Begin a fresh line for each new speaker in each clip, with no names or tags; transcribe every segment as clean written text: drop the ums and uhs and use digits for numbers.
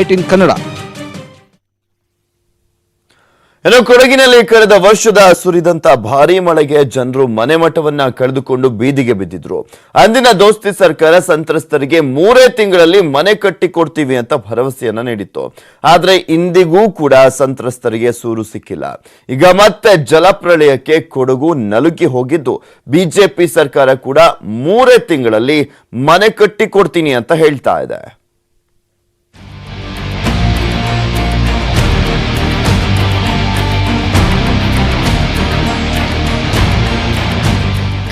18 ಕನ್ನಡ.
ಕೊಡಗಿನಲ್ಲಿ ಕಳೆದ ವರ್ಷದ ಸುರಿದಂತ ಭಾರೀ ಮಳೆಗೆ ಜನರು ಮನೆ ಮಠವನ್ನ ಕಳೆದುಕೊಂಡು ಬೀದಿಗೆ ಬಿದ್ದಿದ್ರು. ಅಂದಿನ ದೋಸ್ತಿ ಸರ್ಕಾರ ಸಂತ್ರಸ್ತರಿಗೆ 3 ತಿಂಗಳಲ್ಲಿ ಮನೆ ಕಟ್ಟಿಕೊಡ್ತೀವಿ ಅಂತ ಭರವಸೆಯನ್ನ ನೀಡಿತ್ತು. ಆದ್ರೆ ಇಂದಿಗೂ ಕೂಡ ಸಂತ್ರಸ್ತರಿಗೆ ಸೂರು ಸಿಕ್ಕಿಲ್ಲ. ಈಗ ಮತ್ತೆ ಜಲಪ್ರಳಯಕ್ಕೆ ಕೊಡಗು ನಲುಗಿ ಹೋಗಿದ್ದು, ಬಿಜೆಪಿ ಸರ್ಕಾರ ಕೂಡ 3 ತಿಂಗಳಲ್ಲಿ ಮನೆ ಕಟ್ಟಿಕೊಡ್ತೀನಿ ಅಂತ ಹೇಳ್ತಾ ಇದೆ.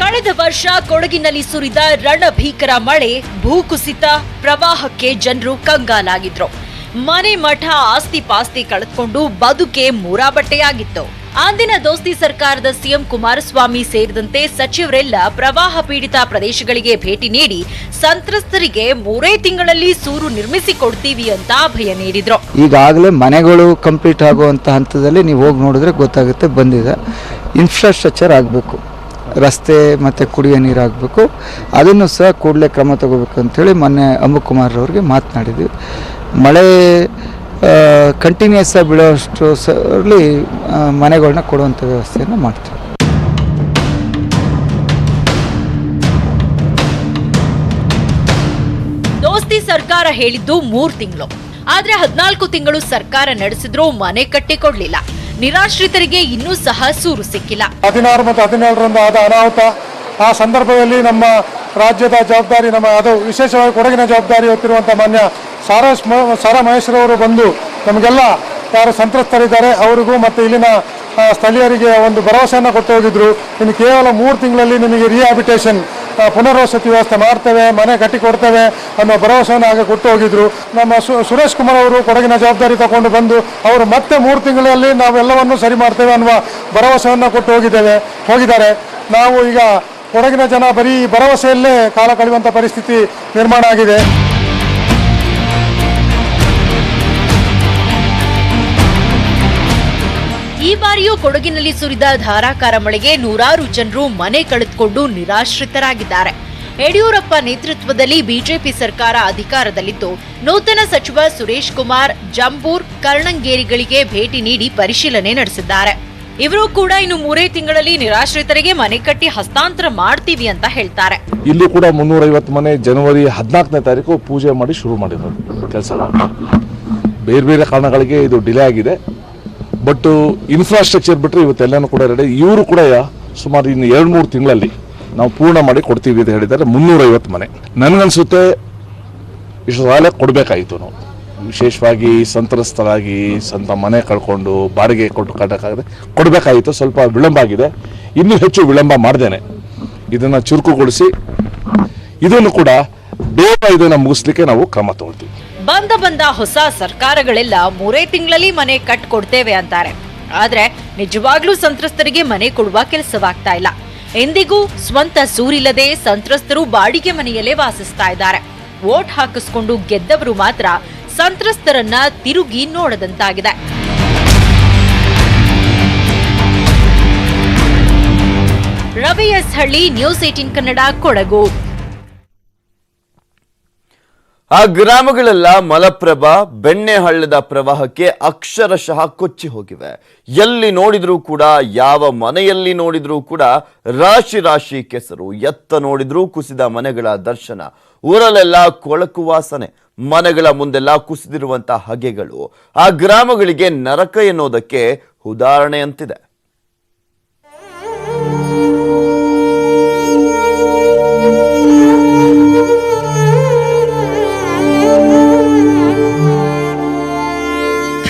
ಕಳೆದ ವರ್ಷ ಕೊಡಗಿನಲ್ಲಿ ಸುರಿದ ರಣಭೀಕರ ಮಳೆ, ಭೂಕುಸಿತ, ಪ್ರವಾಹಕ್ಕೆ ಜನರು ಕಂಗಾಲಾಗಿದ್ರು. ಮನೆ ಮಠ ಆಸ್ತಿ ಪಾಸ್ತಿ ಕಳೆದುಕೊಂಡು ಬದುಕೆ ಮೂರಾಬಟ್ಟೆಯಾಗಿತ್ತು. ಅಂದಿನ ದೋಸ್ತಿ ಸರ್ಕಾರದ ಸಿಎಂ ಕುಮಾರಸ್ವಾಮಿ ಸೇರಿದಂತೆ ಸಚಿವರೆಲ್ಲ ಪ್ರವಾಹ ಪೀಡಿತ ಪ್ರದೇಶಗಳಿಗೆ ಭೇಟಿ ನೀಡಿ ಸಂತ್ರಸ್ತರಿಗೆ 3 ತಿಂಗಳಲ್ಲಿ ಸೂರು ನಿರ್ಮಿಸಿಕೊಡ್ತೀವಿ ಅಂತ ಅಭಯ ನೀಡಿದ್ರು.
ಈಗಾಗಲೇ ಮನೆಗಳು ಕಂಪ್ಲೀಟ್ ಆಗುವಂತ ಹಂತದಲ್ಲಿ ನೀವು ಹೋಗಿ ನೋಡಿದ್ರೆ ಗೊತ್ತಾಗುತ್ತೆ. ಬಂದಿದೆ. ಇನ್ಫ್ರಾಸ್ಟ್ರಕ್ಚರ್ ಆಗಬೇಕು, ರಸ್ತೆ ಮತ್ತು ಕುಡಿಯೋ ನೀರು ಆಗಬೇಕು. ಅದನ್ನು ಸಹ ಕೂಡಲೇ ಕ್ರಮ ತಗೋಬೇಕು ಅಂಥೇಳಿ ಮೊನ್ನೆ ಅಮ್ಮುಕುಮಾರ್ ಅವರಿಗೆ ಮಾತನಾಡಿದ್ವಿ. ಮಳೆ ಕಂಟಿನ್ಯೂಸ್ ಆಗಿ ಬೀಳೋಷ್ಟು ಅಲ್ಲಿ ಮನೆಗಳನ್ನ ಕೊಡುವಂಥ ವ್ಯವಸ್ಥೆಯನ್ನು ಮಾಡ್ತೀವಿ.
ದೋಸ್ತಿ ಸರ್ಕಾರ ಹೇಳಿದ್ದು 3 ತಿಂಗಳು, ಆದ್ರೆ 14 ತಿಂಗಳು ಸರ್ಕಾರ ನಡೆಸಿದ್ರೂ ಮನೆ ಕಟ್ಟಿಕೊಡ್ಲಿಲ್ಲ. ನಿರಾಶ್ರಿತರಿಗೆ ಇನ್ನೂ ಸಹ ಸೂರು ಸಿಕ್ಕಿಲ್ಲ.
16 ಮತ್ತು 17ರಂದು ಆದ ಅನಾಹುತ, ಆ ಸಂದರ್ಭದಲ್ಲಿ ನಮ್ಮ ರಾಜ್ಯದ ಜವಾಬ್ದಾರಿ, ಅದು ವಿಶೇಷವಾಗಿ ಕೊಡಗಿನ ಜವಾಬ್ದಾರಿ ಹೊತ್ತಿರುವಂಥ ಮಾನ್ಯ ಸಾರಾ ಮಹೇಶ್ವರವರು ಬಂದು ನಮಗೆಲ್ಲ ಯಾರು ಸಂತ್ರಸ್ತರಿದ್ದಾರೆ ಅವರಿಗೂ ಮತ್ತು ಇಲ್ಲಿನ ಸ್ಥಳೀಯರಿಗೆ ಒಂದು ಭರವಸೆಯನ್ನು ಕೊಟ್ಟು ಹೋಗಿದ್ರು. ಇನ್ನು ಕೇವಲ 3 ತಿಂಗಳಲ್ಲಿ ನಿಮಗೆ ರಿಹ್ಯಾಬಿಟೇಷನ್ ಪುನರ್ವಸತಿ ವ್ಯವಸ್ಥೆ ಮಾಡ್ತೇವೆ, ಮನೆ ಕಟ್ಟಿಕೊಡ್ತೇವೆ ಅನ್ನೋ ಭರವಸೆಯನ್ನು ಆಗ ಕೊಟ್ಟು ಹೋಗಿದ್ರು. ನಮ್ಮ ಸುರೇಶ್ ಕುಮಾರ್ ಅವರು ಕೊಡಗಿನ ಜವಾಬ್ದಾರಿ ತಗೊಂಡು ಬಂದು ಅವರು ಮತ್ತೆ 3 ತಿಂಗಳಲ್ಲಿ ನಾವೆಲ್ಲವನ್ನು ಸರಿ ಮಾಡ್ತೇವೆ ಅನ್ನುವ ಭರವಸೆಯನ್ನು ಕೊಟ್ಟು ಹೋಗಿದ್ದಾರೆ. ನಾವು ಈಗ ಕೊಡಗಿನ ಜನ ಬರೀ ಭರವಸೆಯಲ್ಲೇ ಕಾಲ ಕಳೆಯುವಂಥ ಪರಿಸ್ಥಿತಿ ನಿರ್ಮಾಣ ಆಗಿದೆ.
ಈ ಬಾರಿಯೂ ಕೊಡಗಿನಲ್ಲಿ ಸುರಿದ ಧಾರಾಕಾರ ಮಳೆಗೆ ನೂರಾರು ಜನರು ಮನೆ ಕಳೆದುಕೊಂಡು ನಿರಾಶ್ರಿತರಾಗಿದ್ದಾರೆ. ಯಡಿಯೂರಪ್ಪ ನೇತೃತ್ವದಲ್ಲಿ ಬಿಜೆಪಿ ಸರ್ಕಾರ ಅಧಿಕಾರದಲ್ಲಿದ್ದು, ನೂತನ ಸಚಿವ ಸುರೇಶ್ ಕುಮಾರ್ ಜಂಬೂರ್, ಕರ್ಣಂಗೇರಿಗಳಿಗೆ ಭೇಟಿ ನೀಡಿ ಪರಿಶೀಲನೆ ನಡೆಸಿದ್ದಾರೆ. ಇವರು ಕೂಡ ಇನ್ನು 3 ತಿಂಗಳಲ್ಲಿ ನಿರಾಶ್ರಿತರಿಗೆ ಮನೆ ಕಟ್ಟಿ ಹಸ್ತಾಂತರ ಮಾಡ್ತೀವಿ ಅಂತ ಹೇಳ್ತಾರೆ.
ಇಲ್ಲಿ ಕೂಡ 350 ಮನೆ ಜನವರಿ 14ನೇ ತಾರೀಕು ಪೂಜೆ ಮಾಡಿ ಶುರು ಮಾಡಿರೋದು ಕೆಲಸ. ಬೇರೆ ಬೇರೆ ಕಾರಣಗಳಿಗೆ ಇದು ಡಿಲೇ ಆಗಿದೆ. ಬಟ್ ಇನ್ಫ್ರಾಸ್ಟ್ರಕ್ಚರ್ ಬಿಟ್ಟರೆ ಇವತ್ತೆಲ್ಲನೂ ಕೂಡ ರೆಡಿ. ಇವರು ಕೂಡ ಸುಮಾರು ಇನ್ನು 2-3 ತಿಂಗಳಲ್ಲಿ ನಾವು ಪೂರ್ಣ ಮಾಡಿ ಕೊಡ್ತೀವಿ ಅಂತ ಹೇಳಿದ್ದಾರೆ. 350 ಮನೆ. ನನಗನ್ಸುತ್ತೆ ಇಷ್ಟು ಸಾಲ ಕೊಡಬೇಕಾಯಿತು. ನಾವು ವಿಶೇಷವಾಗಿ ಸಂತ್ರಸ್ತರಾಗಿ ಸ್ವಂತ ಮನೆ ಕಳ್ಕೊಂಡು ಬಾಡಿಗೆ ಕೊಟ್ಟು ಕಟ್ಟಕ್ಕಾಗದೆ ಕೊಡಬೇಕಾಯಿತು. ಸ್ವಲ್ಪ ವಿಳಂಬ ಆಗಿದೆ. ಇನ್ನೂ ಹೆಚ್ಚು ವಿಳಂಬ ಮಾಡ್ದೇನೆ ಇದನ್ನು ಚುರುಕುಗೊಳಿಸಿ ಇದನ್ನು ಕೂಡ ಬೇಗ ಇದನ್ನು ಮುಗಿಸ್ಲಿಕ್ಕೆ ನಾವು ಕ್ರಮ ತಗೊಳ್ತೀವಿ.
ಬಂದ ಹೊಸ ಸರ್ಕಾರಗಳೆಲ್ಲ 3 ತಿಂಗಳಲ್ಲಿ ಮನೆ ಕಟ್ಕೊಡ್ತೇವೆ ಅಂತಾರೆ. ಆದ್ರೆ ನಿಜವಾಗ್ಲೂ ಸಂತ್ರಸ್ತರಿಗೆ ಮನೆ ಕೊಡುವ ಕೆಲಸವಾಗ್ತಾ ಇಲ್ಲ. ಎಂದಿಗೂ ಸ್ವಂತ ಸೂರಿಲ್ಲದೆ ಸಂತ್ರಸ್ತರು ಬಾಡಿಗೆ ಮನೆಯಲ್ಲೇ ವಾಸಿಸ್ತಾ ಇದ್ದಾರೆ. ವೋಟ್ ಹಾಕಿಸ್ಕೊಂಡು ಗೆದ್ದವರು ಮಾತ್ರ ಸಂತ್ರಸ್ತರನ್ನ ತಿರುಗಿ ನೋಡದಂತಾಗಿದೆ. ರವಿ ಎಸ್ ಹಳ್ಳಿ, ನ್ಯೂಸ್ 18 ಕನ್ನಡ, ಕೊಡಗು.
ಆ ಗ್ರಾಮಗಳೆಲ್ಲ ಮಲಪ್ರಭಾ, ಬೆಣ್ಣೆಹಳ್ಳದ ಪ್ರವಾಹಕ್ಕೆ ಅಕ್ಷರಶಃ ಕೊಚ್ಚಿ ಹೋಗಿವೆ. ಎಲ್ಲಿ ನೋಡಿದ್ರೂ ಕೂಡ, ಯಾವ ಮನೆಯಲ್ಲಿ ನೋಡಿದ್ರೂ ಕೂಡ ರಾಶಿ ರಾಶಿ ಕೆಸರು. ಎತ್ತ ನೋಡಿದ್ರೂ ಕುಸಿದ ಮನೆಗಳ ದರ್ಶನ. ಊರಲ್ಲೆಲ್ಲ ಕೊಳಕು ವಾಸನೆ. ಮನೆಗಳ ಮುಂದೆಲ್ಲ ಕುಸಿದಿರುವಂತಹ ಹಗೆಗಳು ಆ ಗ್ರಾಮಗಳಿಗೆ ನರಕ ಎನ್ನುವುದಕ್ಕೆ ಉದಾಹರಣೆಯಂತಿದೆ.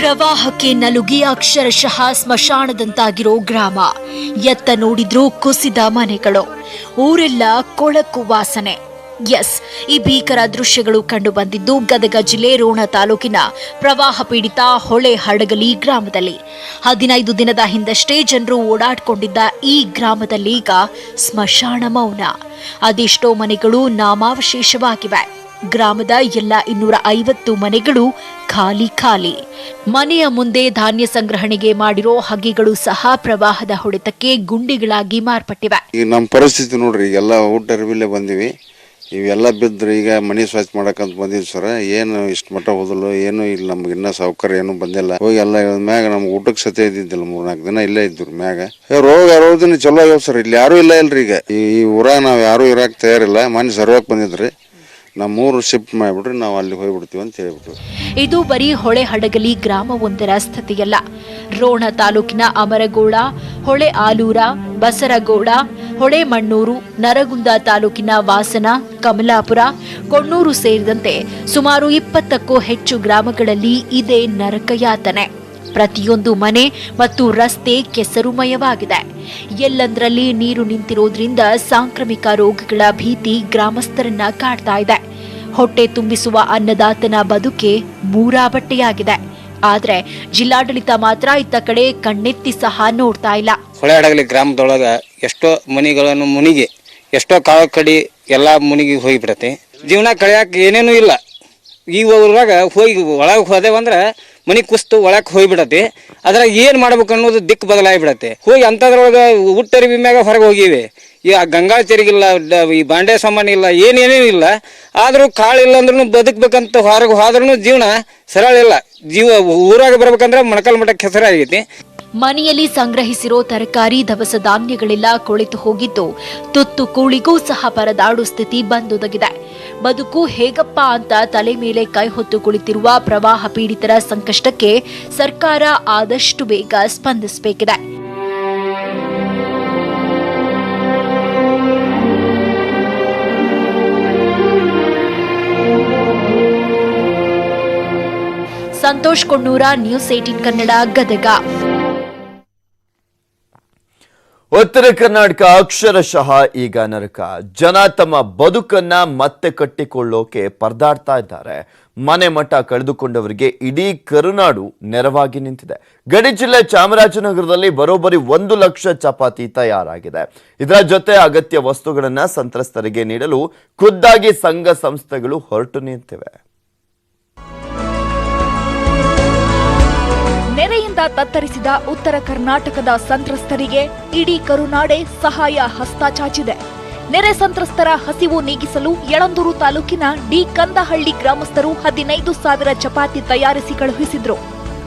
ಪ್ರವಾಹಕ್ಕೆ ನಲುಗಿ ಅಕ್ಷರಶಃ ಸ್ಮಶಾನದಂತಾಗಿರೋ ಗ್ರಾಮ. ಎತ್ತ ನೋಡಿದ್ರೂ ಕುಸಿದ ಮನೆಗಳು. ಊರೆಲ್ಲ ಕೊಳಕು ವಾಸನೆ. ಎಸ್, ಈ ಭೀಕರ ದೃಶ್ಯಗಳು ಕಂಡು ಬಂದಿದ್ದು ಗದಗ ಜಿಲ್ಲೆ ರೋಣ ತಾಲೂಕಿನ ಪ್ರವಾಹ ಪೀಡಿತ ಹೊಳೆ ಹಡಗಲಿ ಗ್ರಾಮದಲ್ಲಿ. 15 ದಿನದ ಹಿಂದಷ್ಟೇ ಜನರು ಓಡಾಡ್ಕೊಂಡಿದ್ದ ಈ ಗ್ರಾಮದಲ್ಲಿ ಈಗ ಸ್ಮಶಾನ ಮೌನ. ಅದೆಷ್ಟೋ ಮನೆಗಳು ನಾಮಾವಶೇಷವಾಗಿವೆ. ಗ್ರಾಮದ ಎಲ್ಲ 250 ಮನೆಗಳು ಖಾಲಿ. ಮನೆಯ ಮುಂದೆ ಧಾನ್ಯ ಸಂಗ್ರಹಣೆಗೆ ಮಾಡಿರೋ ಹಗ್ಗಿಗಳು ಸಹ ಪ್ರವಾಹದ ಹೊಡೆತಕ್ಕೆ ಗುಂಡಿಗಳಾಗಿ ಮಾರ್ಪಟ್ಟಿವೆ.
ಈಗ ನಮ್ಮ ಪರಿಸ್ಥಿತಿ ನೋಡ್ರಿ, ಎಲ್ಲ ಊಟ ಅರಿವಿಲ್ಲೇ ಬಂದಿವಿ. ಇವೆಲ್ಲ ಬಿದ್ದರೆ ಈಗ ಮನೆ ಸ್ವಚ್ಛ ಮಾಡಕ್ಕಂತ ಬಂದಿದ್ವಿ ಸರ್. ಏನು ಇಷ್ಟು ಮಟ್ಟ ಹೋದಲು ಏನು ಇಲ್ಲ, ನಮ್ಗೆ ಇನ್ನೂ ಸೌಕರ್ಯ ಏನು ಬಂದಿಲ್ಲ. ಹೋಗಿ ಎಲ್ಲ ಮ್ಯಾಗ ನಮ್ಗೆ ಊಟಕ್ಕೆ ಸತ್ಯ ಇದ್ದಿದ್ದಿಲ್ಲ, 3-4 ದಿನ ಇಲ್ಲೇ ಇದ್ರು ಮ್ಯಾಗ. ರೋಗ ಚಲೋ ಆಗ್ಯಾವ ಸರ್. ಇಲ್ಲಿ ಯಾರು ಇಲ್ಲ ಇಲ್ರಿ ಈಗ ಈ ಊರಾಗ ನಾವು ಯಾರು ಇರಾಕ್ ತಯಾರಿಲ್ಲ. ಮನೆ ಸರ್ವಕ್ಕೆ ಬಂದಿದ್ರಿ, ನಮ್ಮೂರು ಶಿಫ್ಟ್ ಮಾಡಿಬಿಟ್ರಿ, ನಾವು ಅಲ್ಲಿ ಹೋಗ್ಬಿಡ್ತೀವಿ ಅಂತ ಹೇಳ್ಬಿಟ್ಟು.
ಇದು ಬರೀ ಹೊಳೆ ಹಡಗಲಿ ಗ್ರಾಮವೊಂದರ ಸ್ಥಿತಿಯಲ್ಲ. ರೋಣ ತಾಲೂಕಿನ ಅಮರಗೋಳ, ಹೊಳೆ ಆಲೂರ, ಬಸರಗೋಳ, ಹೊಳೆ ಮಣ್ಣೂರು, ನರಗುಂದ ತಾಲೂಕಿನ ವಾಸನ, ಕಮಲಾಪುರ, ಕೊಣ್ಣೂರು ಸೇರಿದಂತೆ ಸುಮಾರು 20ಕ್ಕೂ ಹೆಚ್ಚು ಗ್ರಾಮಗಳಲ್ಲಿ ಇದೇ ನರಕಯಾತನೆ. ಪ್ರತಿಯೊಂದು ಮನೆ ಮತ್ತು ರಸ್ತೆ ಕೆಸರುಮಯವಾಗಿದೆ. ಎಲ್ಲಂದರಲ್ಲಿ ನೀರು ನಿಂತಿರೋದ್ರಿಂದ ಸಾಂಕ್ರಾಮಿಕ ರೋಗಗಳ ಭೀತಿ ಗ್ರಾಮಸ್ಥರನ್ನ ಕಾಡ್ತಾ ಇದೆ. ಹೊಟ್ಟೆ ತುಂಬಿಸುವ ಅನ್ನದಾತನ ಬದುಕೆ ಮೂರಾಬಟ್ಟೆಯಾಗಿದೆ. ಆದ್ರೆ ಜಿಲ್ಲಾಡಳಿತ ಮಾತ್ರ ಇತ್ತ ಕಡೆ ಕಣ್ಣೆತ್ತಿ ಸಹ ನೋಡ್ತಾ ಇಲ್ಲ.
ಹೊಳೆ ಹಡಗಲಿ ಗ್ರಾಮದೊಳಗ ಎಷ್ಟೋ ಮನಿಗಳನ್ನು ಮುನಿಗಿ, ಎಷ್ಟೋ ಕಾಳು ಕಡಿ ಎಲ್ಲ ಮುನಿಗಿ ಹೋಗಿಬಿಡತ್ತೆ. ಜೀವನ ಕಳೆಯಕ್ಕೆ ಏನೇನೂ ಇಲ್ಲ. ಈ ಊರಾಗ ಹೋಗಿ ಒಳಗೆ ಹೋದೆವಂದ್ರೆ ಮನಿ ಕುಸ್ತು ಒಳಗೆ ಹೋಗಿಬಿಡತ್ತೆ. ಅದ್ರಾಗ ಏನು ಮಾಡ್ಬೇಕು ಅನ್ನೋದು ದಿಕ್ಕು ಬದಲಾಗಿಬಿಡತ್ತೆ. ಹೋಗಿ ಅಂಥದ್ರೊಳಗೆ ಊಟರಿವಿ ಮ್ಯಾಗ ಹೊರಗೆ ಹೋಗಿವಿ. ಈ ಗಂಗಾ ಚೆರಿಗಿಲ್ಲ, ಈ ಬಾಂಡೆ ಸಾಮಾನು ಇಲ್ಲ, ಏನೇನೂ ಇಲ್ಲ. ಆದರೂ ಕಾಳಿಲ್ಲ ಅಂದ್ರೂ ಬದುಕಬೇಕಂತ ಹೊರಗೆ ಹೋದ್ರೂ ಜೀವನ ಸರಳ ಇಲ್ಲ. ಊರಾಗ ಬರ್ಬೇಕಂದ್ರೆ ಮೊಣಕಾಲು ಮಠಕ್ಕೆ ಹೆಸರಾಗೈತಿ.
ಮನೆಯಲ್ಲಿ ಸಂಗ್ರಹಿಸಿರೋ ತರಕಾರಿ, ದವಸ ಧಾನ್ಯಗಳೆಲ್ಲ ಕೊಳೆತು ಹೋಗಿದ್ದು ತುತ್ತು ಕೂಳಿಗೂ ಸಹ ಪರದಾಡು ಸ್ಥಿತಿ ಬಂದೊದಗಿದೆ. ಬದುಕು ಹೇಗಪ್ಪ ಅಂತ ತಲೆ ಮೇಲೆ ಕೈ ಹೊತ್ತು ಕುಳಿತಿರುವ ಪ್ರವಾಹ ಪೀಡಿತರ ಸಂಕಷ್ಟಕ್ಕೆ ಸರ್ಕಾರ ಆದಷ್ಟು ಬೇಗ ಸ್ಪಂದಿಸಬೇಕಿದೆ. ಸಂತೋಷ್ ಕೊಣ್ಣೂರ, ನ್ಯೂಸ್ 18 ಕನ್ನಡ, ಗದಗ.
ಉತ್ತರ ಕರ್ನಾಟಕ ಅಕ್ಷರಶಃ ಈಗ ನರಕ. ಜನ ತಮ್ಮ ಬದುಕನ್ನ ಮತ್ತೆ ಕಟ್ಟಿಕೊಳ್ಳೋಕೆ ಪರದಾಡ್ತಾ ಇದ್ದಾರೆ. ಮನೆ ಮಠ ಕಳೆದುಕೊಂಡವರಿಗೆ ಇಡೀ ಕರುನಾಡು ನೆರವಾಗಿ ನಿಂತಿದೆ. ಗಡಿ ಜಿಲ್ಲೆ ಚಾಮರಾಜನಗರದಲ್ಲಿ ಬರೋಬ್ಬರಿ 1 ಲಕ್ಷ ಚಪಾತಿ ತಯಾರಾಗಿದೆ. ಇದರ ಜೊತೆ ಅಗತ್ಯ ವಸ್ತುಗಳನ್ನ ಸಂತ್ರಸ್ತರಿಗೆ ನೀಡಲು ಖುದ್ದಾಗಿ ಸಂಘ ಸಂಸ್ಥೆಗಳು ಹೊರಟು ನಿಂತಿವೆ.
ನೆರೆಯಿಂದ ತತ್ತರಿಸಿದ ಉತ್ತರ ಕರ್ನಾಟಕದ ಸಂತ್ರಸ್ತರಿಗೆ ಇಡೀ ಕರುನಾಡೆ ಸಹಾಯ ಹಸ್ತ ಚಾಚಿದೆ. ನೆರೆ ಸಂತ್ರಸ್ತರ ಹಸಿವು ನೀಗಿಸಲು ಯಳಂದೂರು ತಾಲೂಕಿನ ಡಿ ಕಂದಹಳ್ಳಿ ಗ್ರಾಮಸ್ಥರು 15,000 ಚಪಾತಿ ತಯಾರಿಸಿ ಕಳುಹಿಸಿದ್ರು.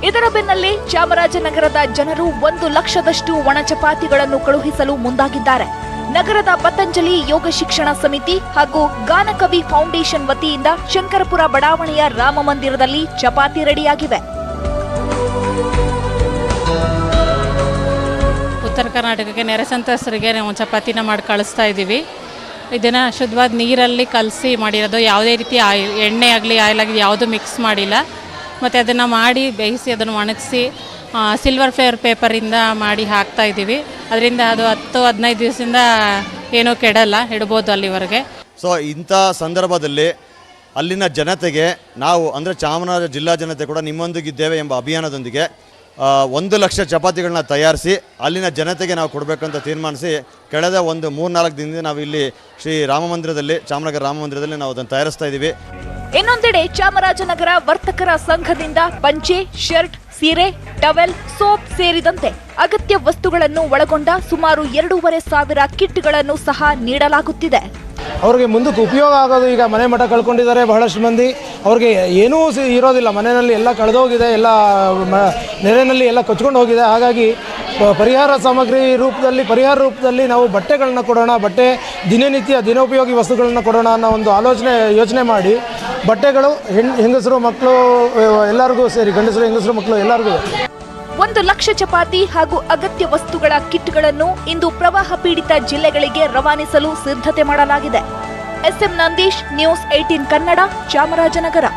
ಇದರ ಬೆನ್ನಲ್ಲೇ ಚಾಮರಾಜನಗರದ ಜನರು 1 ಲಕ್ಷದಷ್ಟು ಒಣ ಚಪಾತಿಗಳನ್ನು ಕಳುಹಿಸಲು ಮುಂದಾಗಿದ್ದಾರೆ. ನಗರದ ಪತಂಜಲಿ ಯೋಗ ಶಿಕ್ಷಣ ಸಮಿತಿ ಹಾಗೂ ಗಾನಕವಿ ಫೌಂಡೇಶನ್ ವತಿಯಿಂದ ಶಂಕರಪುರ ಬಡಾವಣೆಯ ರಾಮ ಮಂದಿರದಲ್ಲಿ ಚಪಾತಿ ರೆಡಿಯಾಗಿವೆ.
ಉತ್ತರ ಕರ್ನಾಟಕಕ್ಕೆ ನೆರೆ ಸಂತ್ರಸ್ತರಿಗೆ ನಾವು ಚಪಾತಿನ ಮಾಡಿ ಕಳಿಸ್ತಾ ಇದ್ದೀವಿ. ಇದನ್ನು ಶುದ್ಧವಾದ ನೀರಲ್ಲಿ ಕಲಸಿ ಮಾಡಿರೋದು, ಯಾವುದೇ ರೀತಿ ಎಣ್ಣೆ ಆಗಲಿ ಆಯಿಲ್ ಆಗಲಿ ಯಾವುದೂ ಮಿಕ್ಸ್ ಮಾಡಿಲ್ಲ. ಮತ್ತು ಅದನ್ನು ಮಾಡಿ ಬೇಯಿಸಿ ಅದನ್ನು ಒಣಗಿಸಿ ಸಿಲ್ವರ್ ಫೇರ್ ಪೇಪರಿಂದ ಮಾಡಿ ಹಾಕ್ತಾ ಇದ್ದೀವಿ. ಅದರಿಂದ ಅದು 10-15 ದಿವಸದಿಂದ ಏನೂ ಕೆಡಲ್ಲ, ಇಡ್ಬೋದು ಅಲ್ಲಿವರೆಗೆ.
ಸೊ ಇಂಥ ಸಂದರ್ಭದಲ್ಲಿ ಅಲ್ಲಿನ ಜನತೆಗೆ ನಾವು ಅಂದರೆ ಚಾಮರಾಜ ಜಿಲ್ಲಾ ಜನತೆ ಕೂಡ ನಿಮ್ಮೊಂದಿಗಿದ್ದೇವೆ ಎಂಬ ಅಭಿಯಾನದೊಂದಿಗೆ 1 ಲಕ್ಷ ಚಪಾತಿಗಳನ್ನ ತಯಾರಿಸಿ ಅಲ್ಲಿನ ಜನತೆಗೆ ನಾವು ಕೊಡಬೇಕಂತ ತೀರ್ಮಾನಿಸಿ ಕಳೆದ 3-4 ದಿನದಿಂದ ನಾವು ಇಲ್ಲಿ ಶ್ರೀ ರಾಮ ಮಂದಿರದಲ್ಲಿ, ಚಾಮರಾಜನಗರ ರಾಮ ಮಂದಿರದಲ್ಲಿ ನಾವು ಅದನ್ನು ತಯಾರಿಸ್ತಾ ಇದ್ದೀವಿ.
ಇನ್ನೊಂದೆಡೆ ಚಾಮರಾಜನಗರ ವರ್ತಕರ ಸಂಘದಿಂದ ಪಂಚೆ, ಶರ್ಟ್, ಸೀರೆ, ಟವೆಲ್, ಸೋಪ್ ಸೇರಿದಂತೆ ಅಗತ್ಯ ವಸ್ತುಗಳನ್ನು ಒಳಗೊಂಡ ಸುಮಾರು 2,500 ಕಿಟ್ಗಳನ್ನು ಸಹ ನೀಡಲಾಗುತ್ತಿದೆ.
ಅವ್ರಿಗೆ ಮುಂದಕ್ಕೆ ಉಪಯೋಗ ಆಗೋದು. ಈಗ ಮನೆ ಮಠ ಕಳ್ಕೊಂಡಿದ್ದಾರೆ ಬಹಳಷ್ಟು ಮಂದಿ. ಅವ್ರಿಗೆ ಏನೂ ಇರೋದಿಲ್ಲ, ಮನೆಯಲ್ಲಿ ಎಲ್ಲ ಕಳೆದೋಗಿದೆ, ಎಲ್ಲ ನೆರೆಯಲ್ಲಿ ಎಲ್ಲ ಕೊಚ್ಕೊಂಡು ಹೋಗಿದೆ. ಹಾಗಾಗಿ ಪರಿಹಾರ ರೂಪದಲ್ಲಿ ನಾವು ಬಟ್ಟೆಗಳನ್ನ ಕೊಡೋಣ, ದಿನೋಪಯೋಗಿ ವಸ್ತುಗಳನ್ನ ಕೊಡೋಣ ಅನ್ನೋ ಒಂದು ಯೋಚನೆ ಮಾಡಿ ಬಟ್ಟೆಗಳು ಹೆಂಗಸರು ಮಕ್ಕಳು ಎಲ್ಲರಿಗೂ ಸೇರಿ, ಗಂಡಸರು ಹೆಂಗಸರು ಮಕ್ಕಳು ಎಲ್ಲರಿಗೂ
1 ಲಕ್ಷ ಚಪಾತಿ ಹಾಗೂ ಅಗತ್ಯ ವಸ್ತುಗಳ ಕಿಟ್ಗಳನ್ನು ಇಂದು ಪ್ರವಾಹ ಪೀಡಿತ ಜಿಲ್ಲೆಗಳಿಗೆ ರವಾನಿಸಲು ಸಿದ್ಧತೆ ಮಾಡಲಾಗಿದೆ. SM Nandish, news 18 Kannada, Chamarajanagar.